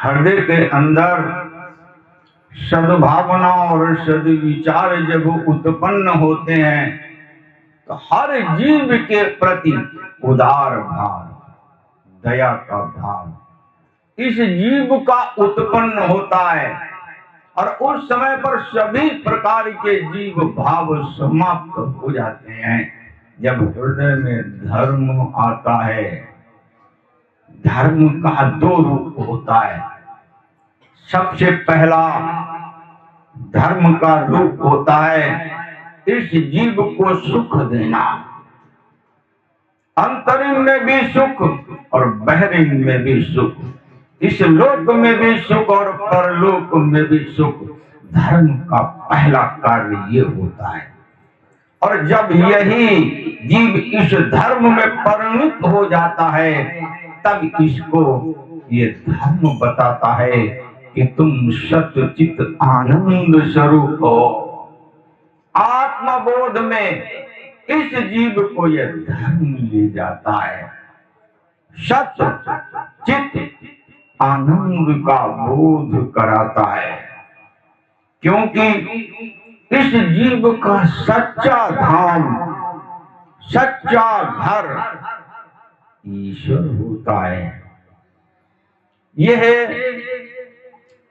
हृदय के अंदर सद्भावना और सद्विचार जब उत्पन्न होते हैं तो हर जीव के प्रति उदार भाव, दया का भाव इस जीव का उत्पन्न होता है और उस समय पर सभी प्रकार के जीव भाव समाप्त हो जाते हैं। जब हृदय में धर्म आता है, धर्म का दो रूप होता है। सबसे पहला धर्म का रूप होता है इस जीव को सुख देना, अंतरिम में भी सुख और बहरिम में भी सुख, इस लोक में भी सुख और परलोक में भी सुख। धर्म का पहला कार्य ये होता है। और जब यही जीव इस धर्म में परिणत हो जाता है तब इसको ये धर्म बताता है कि तुम सच्चित आनंद स्वरूप हो। आत्मबोध में इस जीव को यह धर्म ले जाता है। सत्य चित्त आनंद का बोध कराता है, क्योंकि इस जीव का सच्चा धाम, सच्चा घर ईश्वर होता है। यह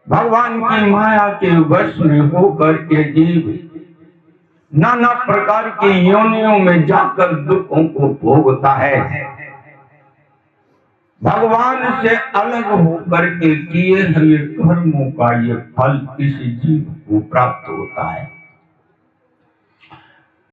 भगवान की माया के वश में होकर के जीव नाना प्रकार की योनियों में जाकर दुखों को भोगता है। भगवान से अलग होकर के किए हुए कर्मों का ये फल इस जीव को प्राप्त होता है।